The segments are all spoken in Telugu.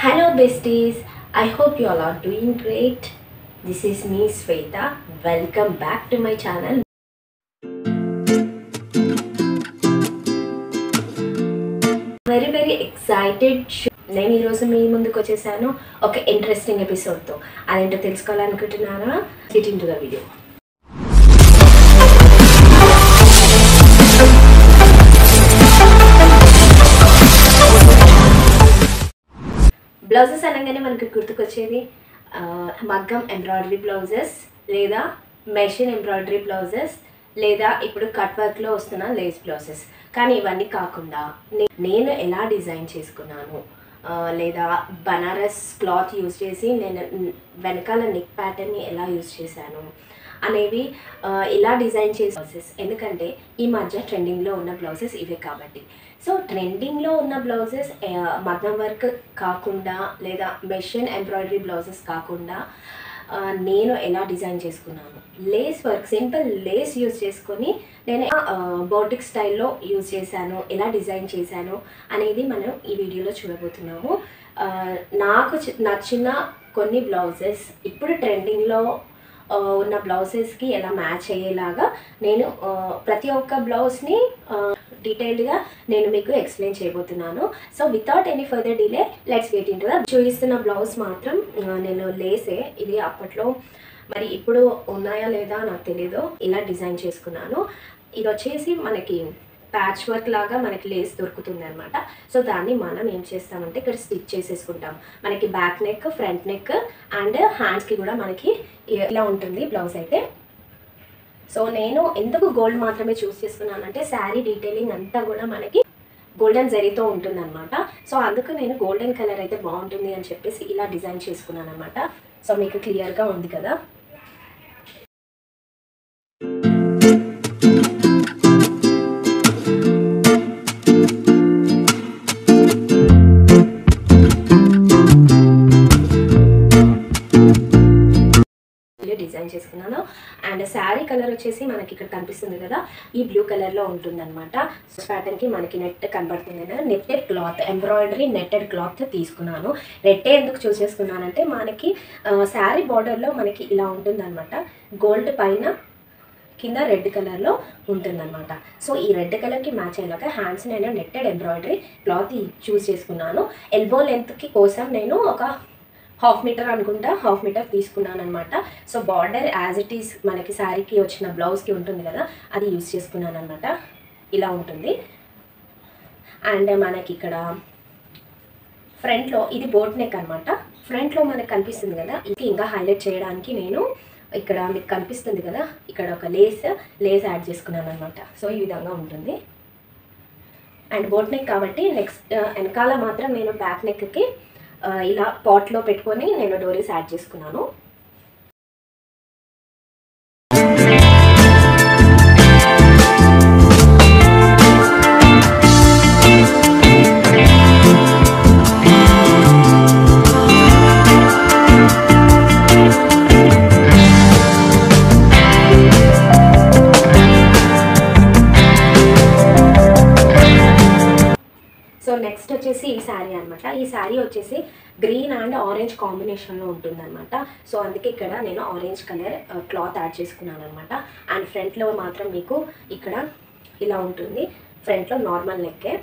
Hello besties, I hope you all are doing great. This is me Sweta. Welcome back to my channel. Very excited. నేను ఈరోజు మీ ముందుకు వచ్చేసాను ఒక ఇంట్రెస్టింగ్ ఎపిసోడ్తో. అదేంటో తెలుసుకోవాలనుకుంటున్నారా? Get into the video. Blouses అనగానే మనకి గుర్తుకొచ్చేది మగ్గం ఎంబ్రాయిడరీ బ్లౌజెస్ లేదా మెషిన్ ఎంబ్రాయిడరీ బ్లౌజెస్ లేదా ఇప్పుడు కట్ వర్క్లో వస్తున్న లేస్ బ్లౌజెస్. కానీ ఇవన్నీ కాకుండా నేను ఎలా డిజైన్ చేసుకున్నాను లేదా బనారస్ క్లాత్ యూజ్ చేసి నేను వెనకాల నెక్ ప్యాటర్న్ని ఎలా యూజ్ చేశాను అనేవి ఇలా డిజైన్ చేసే బ్లౌజెస్. ఎందుకంటే ఈ మధ్య ట్రెండింగ్లో ఉన్న బ్లౌజెస్ ఇవే కాబట్టి. సో ట్రెండింగ్లో ఉన్న బ్లౌజెస్ మగ్గం వర్క్ కాకుండా లేదా మెషిన్ ఎంబ్రాయిడరీ బ్లౌజెస్ కాకుండా నేను ఎలా డిజైన్ చేసుకున్నాను, lace work simple Lay's use చేసుకొని నేను బోటిక్ స్టైల్లో యూజ్ చేశాను, ఎలా డిజైన్ చేశాను అనేది మనం ఈ వీడియోలో చూడబోతున్నాము. నాకు నచ్చిన కొన్ని బ్లౌజెస్ ఇప్పుడు ట్రెండింగ్లో ఉన్న బ్లౌజెస్కి ఎలా మ్యాచ్ అయ్యేలాగా నేను ప్రతి ఒక్క బ్లౌజ్ని డీటెయిల్డ్గా నేను మీకు ఎక్స్ప్లెయిన్ చేయబోతున్నాను. So without any further delay let's get into the. చూపిస్తున్న బ్లౌజ్ మాత్రం నేను లేసే, ఇది అప్పట్లో మరి ఇప్పుడు ఉన్నాయా లేదా నాకు తెలీదు, ఇలా డిజైన్ చేసుకున్నాను. ఇది వచ్చేసి మనకి ప్యాచ్ వర్క్ లాగా మనకి లేస్ దొరుకుతుంది అనమాట. సో దాన్ని మనం ఏం చేస్తామంటే ఇక్కడ స్టిచ్ చేసేసుకుంటాం. మనకి back neck, front neck and హ్యాండ్స్కి కూడా మనకి ఇలా ఉంటుంది బ్లౌజ్ అయితే. సో నేను ఎందుకు గోల్డ్ మాత్రమే చూస్ చేసుకున్నానంటే శారీ డీటెయిలింగ్ అంతా కూడా మనకి గోల్డెన్ జరీతో ఉంటుందన్నమాట. సో అందుకు నేను గోల్డెన్ కలర్ అయితే బాగుంటుంది అని చెప్పేసి ఇలా డిజైన్ చేసుకున్నాను అనమాట. సో మీకు క్లియర్గా ఉంది కదా. డిజైన్ చేసుకున్నాను. అండ్ శారీ కలర్ వచ్చేసి మనకి ఇక్కడ కనిపిస్తుంది కదా, ఈ బ్లూ కలర్లో ఉంటుందన్నమాట. ప్యాటర్న్కి మనకి నెట్ కనబడుతుంది కదా, netted cloth embroidery netted cloth తీసుకున్నాను. నెట్టే ఎందుకు చూస్ చేసుకున్నానంటే మనకి శారీ బార్డర్లో మనకి ఇలా ఉంటుందన్నమాట. గోల్డ్ పైన కింద రెడ్ కలర్లో ఉంటుందన్నమాట. సో ఈ రెడ్ కలర్కి మ్యాచ్ అయ్యేలాగా హ్యాండ్స్ నేను నెట్టెడ్ ఎంబ్రాయిడరీ క్లాత్ చూస్ చేసుకున్నాను. ఎల్బో లెంత్కి కోసం నేను ఒక 1/2 మీటర్ అనుకుంటా, 1/2 మీటర్ తీసుకున్నాను అనమాట. So border as it is మనకి శారీకి వచ్చిన బ్లౌజ్కి ఉంటుంది కదా, అది యూజ్ చేసుకున్నాను అనమాట. ఇలా ఉంటుంది. అండ్ మనకి ఇక్కడ ఫ్రంట్లో ఇది బోట్ నెక్ అనమాట. ఫ్రంట్లో మనకు కనిపిస్తుంది కదా, ఇది ఇంకా హైలైట్ చేయడానికి నేను ఇక్కడ మీకు కనిపిస్తుంది కదా, ఇక్కడ ఒక లేస్ యాడ్ చేసుకున్నాను అనమాట. సో ఈ విధంగా ఉంటుంది. అండ్ బోట్ నెక్ కాబట్టి నెక్స్ట్ వెనకాల మాత్రం నేను బ్యాక్ నెక్కి ఇలా పాట్లో పెట్టుకొని నేను డోరీస్ యాడ్ చేసుకున్నాను. సో నెక్స్ట్ వచ్చేసి ఈ శారీ అనమాట. ఈ శారీ వచ్చేసి గ్రీన్ అండ్ ఆరెంజ్ కాంబినేషన్లో ఉంటుందన్నమాట. సో అందుకే ఇక్కడ నేను ఆరెంజ్ కలర్ క్లాత్ యాడ్ చేసుకున్నాను అనమాట. అండ్ ఫ్రంట్లో మాత్రం మీకు ఇక్కడ ఇలా ఉంటుంది. ఫ్రంట్లో నార్మల్ నెక్కే,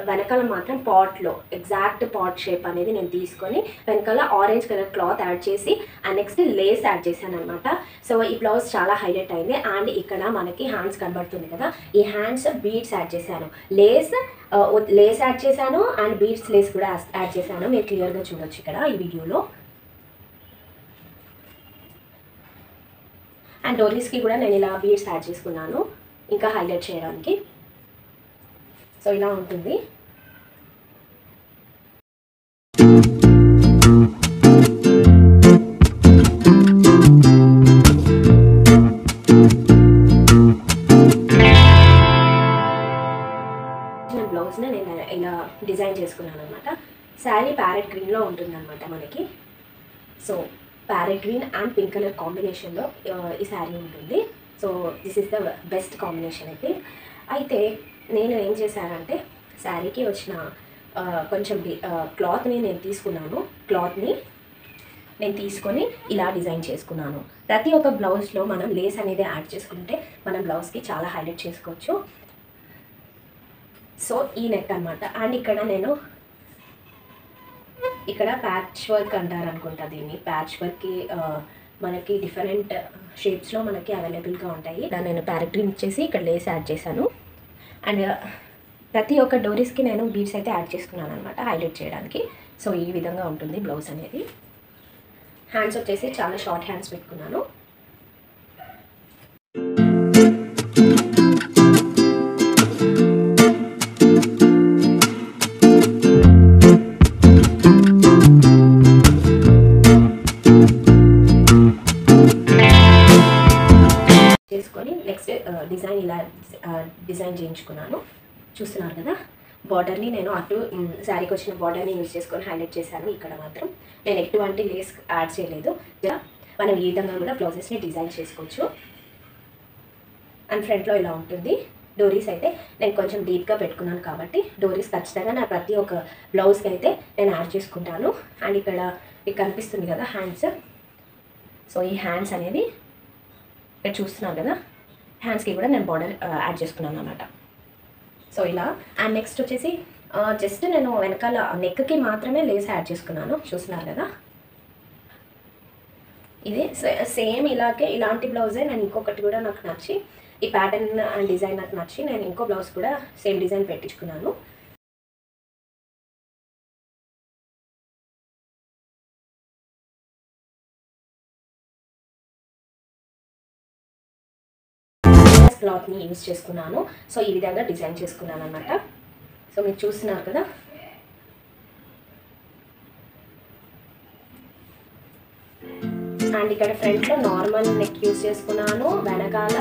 వెనకాల మాత్రం పాట్లో ఎగ్జాక్ట్ పాట్ షేప్ అనేది నేను తీసుకొని వెనకాల ఆరెంజ్ కలర్ క్లాత్ యాడ్ చేసి అండ్ నెక్స్ట్ లేస్ యాడ్ చేశాను అనమాట. సో ఈ బ్లౌజ్ చాలా హైలైట్ అయింది. అండ్ ఇక్కడ మనకి హ్యాండ్స్ కనబడుతుంది కదా, ఈ హ్యాండ్స్ బీడ్స్ యాడ్ చేశాను, లేస్ యాడ్ చేశాను అండ్ బీడ్స్ లేస్ కూడా యాడ్ చేశాను. మీరు క్లియర్గా చూడొచ్చు ఇక్కడ ఈ వీడియోలో. అండ్ డోరీస్కి కూడా నేను ఇలా బీడ్స్ యాడ్ చేసుకున్నాను ఇంకా హైలైట్ చేయడానికి. సో ఇలా ఉంటుంది. బ్లౌజ్ని నేను ఇలా డిజైన్ చేసుకున్నాను అనమాట. శారీ ప్యారెట్ గ్రీన్లో ఉంటుందన్నమాట మనకి. So parrot green and pink colour కాంబినేషన్లో ఈ శారీ ఉంటుంది. So this is the best combination అయితే. నేను ఏం చేశానంటే శారీకి వచ్చిన కొంచెం క్లాత్ని నేను తీసుకొని ఇలా డిజైన్ చేసుకున్నాను. ప్రతి ఒక్క బ్లౌజ్లో మనం లేస్ అనేది యాడ్ చేసుకుంటే మనం బ్లౌజ్కి చాలా హైలైట్ చేసుకోవచ్చు. సో ఈ నెక్ అనమాట. అండ్ ఇక్కడ ప్యాచ్ వర్క్ అంటారు అనుకుంటా దీన్ని. ప్యాచ్ వర్క్కి మనకి డిఫరెంట్ షేప్స్లో మనకి అవైలబుల్గా ఉంటాయి. నేను ప్యారెట్ గ్రీన్ ఇచ్చేసి ఇక్కడ లేస్ యాడ్ చేశాను. అండ్ ప్రతి ఒక్క డోరీస్కి నేను బీడ్స్ అయితే యాడ్ చేసుకున్నాను అనమాట హైలైట్ చేయడానికి. సో ఈ విధంగా ఉంటుంది బ్లౌజ్ అనేది. హ్యాండ్స్ వచ్చేసి చాలా షార్ట్ హ్యాండ్స్ పెట్టుకున్నాను. చేసుకొని నెక్స్ట్ డిజైన్ ఇలా డిజైన్ చేయించుకున్నాను. చూస్తున్నారు కదా, బార్డర్ని నేను అటు శారీకి వచ్చిన బార్డర్ని యూజ్ చేసుకొని హైలైట్ చేశాను. ఇక్కడ మాత్రం నేను ఎటువంటి లేస్ యాడ్ చేయలేదు. మనం ఈ విధంగా కూడా బ్లౌజెస్ని డిజైన్ చేసుకోవచ్చు. అండ్ ఫ్రంట్లో ఇలా ఉంటుంది. డోరీస్ అయితే నేను కొంచెం డీప్గా పెట్టుకున్నాను కాబట్టి డోరీస్ ఖచ్చితంగా నా ప్రతి ఒక్క బ్లౌజ్కి అయితే నేను యాడ్ చేసుకుంటాను. అండ్ ఇక్కడ మీకు కనిపిస్తుంది కదా హ్యాండ్స్. సో ఈ హ్యాండ్స్ అనేది ఇక్కడ చూస్తున్నాను కదా, హ్యాండ్స్కి కూడా నేను బార్డర్ యాడ్ చేసుకున్నాను అనమాట. సో ఇలా. అండ్ నెక్స్ట్ వచ్చేసి జస్ట్ నేను వెనకాల నెక్కి మాత్రమే లేస్ యాడ్ చేసుకున్నాను. చూస్తున్నారు కదా, ఇది సేమ్ ఇలాంటి బ్లౌజే నేను ఇంకొకటి కూడా నాకు నచ్చి, ఈ ప్యాటర్న్ అండ్ డిజైన్ నాకు నచ్చి నేను ఇంకో బ్లౌజ్ కూడా సేమ్ డిజైన్ పెట్టించుకున్నాను. క్లాత్ని యూజ్ చేసుకున్నాను. సో ఈ విధంగా డిజైన్ చేసుకున్నాను అనమాట. సో మీరు చూస్తున్నారు కదా, అండ్ ఇక్కడ ఫ్రంట్లో నార్మల్ నెక్ యూజ్ చేసుకున్నాను, వెనకాల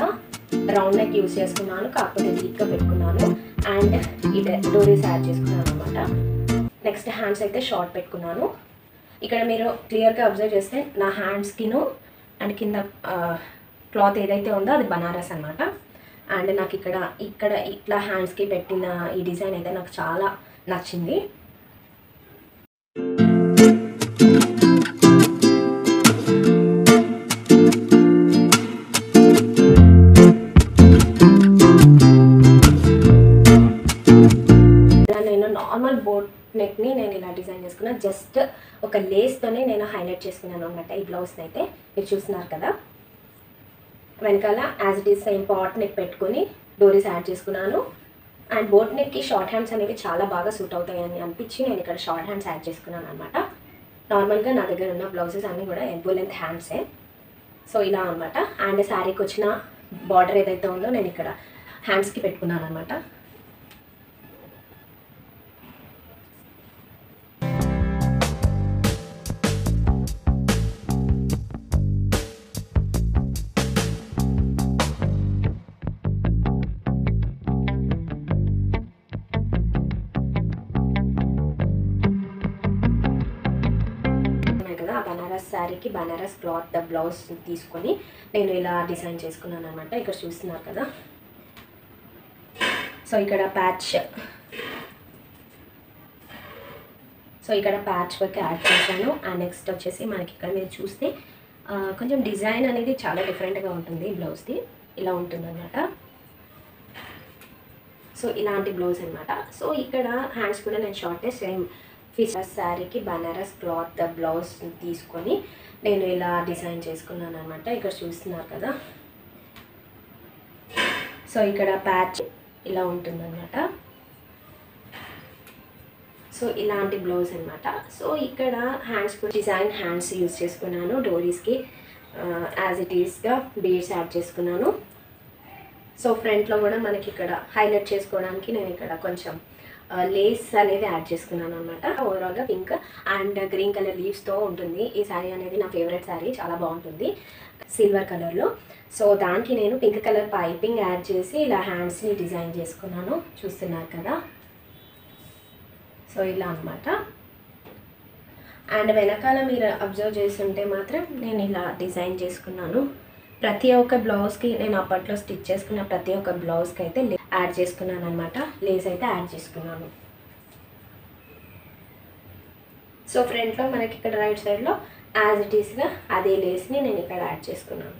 రౌండ్ నెక్ యూజ్ చేసుకున్నాను, కాకపోతే డీప్గా పెట్టుకున్నాను. అండ్ ఈ డోరీస్ యాడ్ చేసుకున్నాను అనమాట. నెక్స్ట్ హ్యాండ్స్ అయితే షార్ట్ పెట్టుకున్నాను. ఇక్కడ మీరు క్లియర్గా అబ్జర్వ్ చేస్తే నా హ్యాండ్స్కిను అండ్ కింద క్లాత్ ఏదైతే ఉందో అది బనారస్ అనమాట. అండ్ నాకు ఇక్కడ ఇట్లా హ్యాండ్స్కి పెట్టిన ఈ డిజైన్ అయితే నాకు చాలా నచ్చింది. నేను నార్మల్ బోట్ నెక్ని నేను ఇలా డిజైన్ చేసుకున్నాను. జస్ట్ ఒక లేస్తోనే నేను హైలైట్ చేసుకున్నాను అనమాట ఈ బ్లౌజ్ని అయితే. మీరు చూస్తున్నారు కదా, వెనకాల as it is same pot neck పెట్టుకొని డోరీస్ యాడ్ చేసుకున్నాను. అండ్ బోట్ నెక్కి షార్ట్ హ్యాండ్స్ అనేవి చాలా బాగా సూట్ అవుతాయని అనిపించి నేను ఇక్కడ షార్ట్ హ్యాండ్స్ యాడ్ చేసుకున్నాను అనమాట. నార్మల్గా నా దగ్గర ఉన్న బ్లౌజెస్ అన్నీ కూడా ఎల్బో లెంత్ హ్యాండ్సే. సో ఇలా అనమాట. అండ్ శారీకి వచ్చిన బార్డర్ ఏదైతే ఉందో నేను ఇక్కడ హ్యాండ్స్కి పెట్టుకున్నాను అనమాట. బనారస్ శారీకి బనారస్ క్లాత్ బ్లౌజ్ తీసుకొని నేను ఇలా డిజైన్ చేసుకున్నాను అనమాట. ఇక్కడ చూస్తున్నారు కదా, సో ఇక్కడ ప్యాచ్ వర్క్ యాడ్ చేశాను. అండ్ నెక్స్ట్ వచ్చేసి మనకి ఇక్కడ మీరు చూస్తే కొంచెం డిజైన్ అనేది చాలా డిఫరెంట్గా ఉంటుంది. బ్లౌజ్ది ఇలా ఉంటుందన్నమాట. సో ఇలాంటి బ్లౌజ్ అనమాట. సో ఇక్కడ హ్యాండ్స్ కూడా నేను షార్ట్ సేమ్ ఫిషర్ శారీకి బనారస్ క్లాత్ బ్లౌజ్ తీసుకొని నేను ఇలా డిజైన్ చేసుకున్నాను అనమాట. ఇక్కడ చూస్తున్నారు కదా, సో ఇక్కడ ప్యాచ్ ఇలా ఉంటుందన్నమాట. సో ఇలాంటి బ్లౌజ్ అనమాట. సో ఇక్కడ హ్యాండ్స్ డిజైన్ హ్యాండ్స్ యూజ్ చేసుకున్నాను. డోరీస్కి యాజ్ ఇట్ ఈస్గా బీడ్స్ యాడ్ చేసుకున్నాను. సో ఫ్రంట్లో కూడా మనకి ఇక్కడ హైలైట్ చేసుకోవడానికి నేను ఇక్కడ కొంచెం లేస్ అనేది యాడ్ చేసుకున్నాను అనమాట. ఓవరాల్గా పింక్ అండ్ గ్రీన్ కలర్ లీవ్స్తో ఉంటుంది ఈ శారీ అనేది. నా ఫేవరెట్ శారీ, చాలా బాగుంటుంది సిల్వర్ కలర్లో. సో దానికి నేను పింక్ కలర్ పైపింగ్ యాడ్ చేసి ఇలా హ్యాండ్స్ని డిజైన్ చేసుకున్నాను. చూస్తున్నారు కదా, సో ఇలా అనమాట. అండ్ వెనకాల మీరు అబ్జర్వ్ చేస్తుంటే మాత్రం నేను ఇలా డిజైన్ చేసుకున్నాను. ప్రతి ఒక్క బ్లౌజ్కి నేను అప్పట్లో స్టిచ్ చేసుకున్న ప్రతి ఒక్క బ్లౌజ్కి అయితే యాడ్ చేసుకున్నాను అనమాట. లేస్ అయితే యాడ్ చేసుకున్నాను. సో ఫ్రంట్లో మనకి ఇక్కడ రైట్ సైడ్లో యాజ్ ఇట్ ఈస్గా అదే లేస్ని నేను ఇక్కడ యాడ్ చేసుకున్నాను.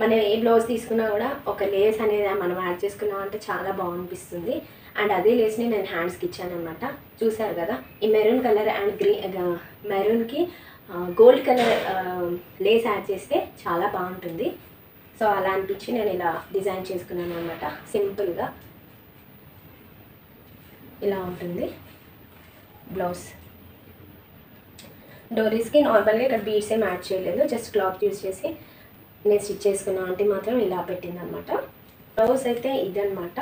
మనం ఏ బ్లౌజ్ తీసుకున్నా కూడా ఒక లేస్ అనేది మనం యాడ్ చేసుకున్నాం అంటే చాలా బాగనిపిస్తుంది. అండ్ అదే లేస్ని నేను హ్యాండ్స్కి ఇచ్చాను అనమాట. చూసారు కదా, ఈ మెరూన్ కలర్ అండ్ మెరూన్కి గోల్డ్ కలర్ లేస్ యాడ్ చేస్తే చాలా బాగుంటుంది. సో అలా అనిపించి నేను ఇలా డిజైన్ చేసుకున్నాను అనమాట. సింపుల్గా ఇలా ఉంటుంది బ్లౌజ్. డోరీస్కి నార్మల్గా ఇక్కడ బీడ్స్ ఏం యాడ్ చేయలేదు, జస్ట్ క్లాత్ యూజ్ చేసి నేను స్టిచ్ చేసుకున్నా అంటే మాత్రం ఇలా పెట్టింది అనమాట. బ్లౌజ్ అయితే ఇదనమాట.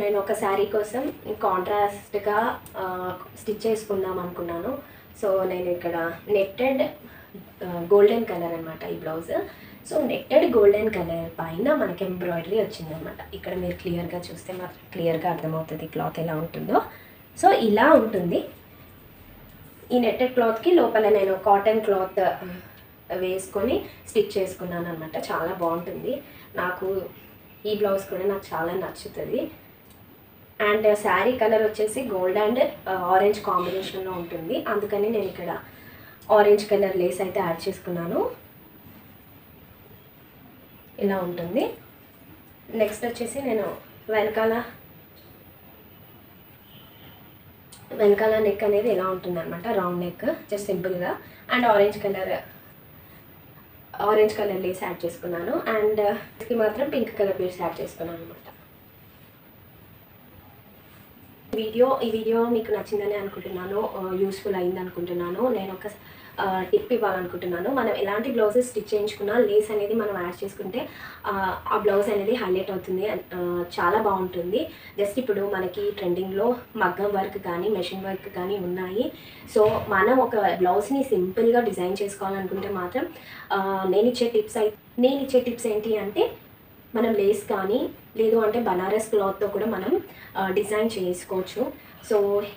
నేను ఒక శారీ కోసం కాంట్రాస్ట్గా స్టిచ్ చేసుకుందాం అనుకున్నాను. సో నేను ఇక్కడ నెట్టెడ్ గోల్డెన్ కలర్ అనమాట ఈ blouse. So netted golden colour పైన మనకి ఎంబ్రాయిడరీ వచ్చిందనమాట. ఇక్కడ మీరు క్లియర్గా చూస్తే మాత్రం క్లియర్గా అర్థమవుతుంది క్లాత్ ఎలా ఉంటుందో. సో ఇలా ఉంటుంది. ఈ నెట్టెడ్ క్లాత్కి లోపల నేను కాటన్ క్లాత్ వేసుకొని స్టిచ్ చేసుకున్నాను అనమాట. చాలా బాగుంటుంది. నాకు ఈ బ్లౌజ్ కూడా నాకు చాలా నచ్చుతుంది. అండ్ శారీ కలర్ వచ్చేసి గోల్డ్ అండ్ ఆరెంజ్ కాంబినేషన్లో ఉంటుంది. అందుకని నేను ఇక్కడ ఆరెంజ్ కలర్ లేస్ అయితే యాడ్ చేసుకున్నాను. ఇలా ఉంటుంది. నెక్స్ట్ వచ్చేసి నేను వెనకాల నెక్ అనేది ఎలా ఉంటుంది అనమాట, రౌండ్ నెక్ జస్ట్ సింపుల్గా. And orange colour lace add చేసుకున్నాను. అండ్ ఇది మాత్రం పింక్ కలర్ బీడ్స్ యాడ్ చేసుకున్నాను అనమాట. ఈ వీడియో మీకు నచ్చిందని అనుకుంటున్నాను, యూస్ఫుల్ అయింది అనుకుంటున్నాను. నేను ఒక టిప్ ఇవ్వాలనుకుంటున్నాను. మనం ఎలాంటి బ్లౌజెస్ స్టిచ్ చేయించుకున్నా లేస్ అనేది మనం యాడ్ చేసుకుంటే ఆ బ్లౌజ్ అనేది హైలైట్ అవుతుంది, చాలా బాగుంటుంది. జస్ట్ ఇప్పుడు మనకి ట్రెండింగ్లో మగ్గం వర్క్ కానీ మెషిన్ వర్క్ కానీ ఉన్నాయి. సో మనం ఒక బ్లౌజ్ని సింపుల్గా డిజైన్ చేసుకోవాలనుకుంటే మాత్రం నేను ఇచ్చే టిప్స్ ఏంటి అంటే, మనం లేస్ కానీ లేదు అంటే బనారస్ క్లాత్తో కూడా మనం డిజైన్ చేసుకోవచ్చు. సో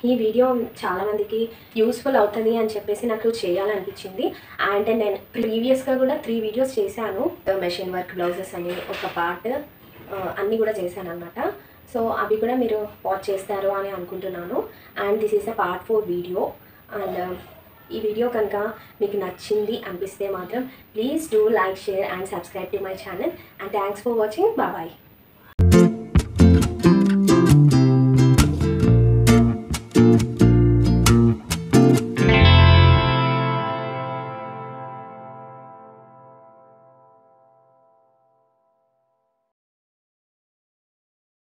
ఈ వీడియో చాలామందికి యూస్ఫుల్ అవుతుంది అని చెప్పేసి నాకు చేయాలనిపించింది. అండ్ నేను ప్రీవియస్గా కూడా 3 వీడియోస్ చేశాను. మెషిన్ వర్క్ బ్లౌజెస్ అని ఒక పార్ట్ అన్నీ కూడా చేశాను అనమాట. సో అవి కూడా మీరు వాచ్ చేస్తారు అని అనుకుంటున్నాను. And this is a part 4 video. And ఈ వీడియో కనుక మీకు నచ్చింది అనిపిస్తే మాత్రం please do like, share and subscribe to my channel. And thanks for watching. Bye.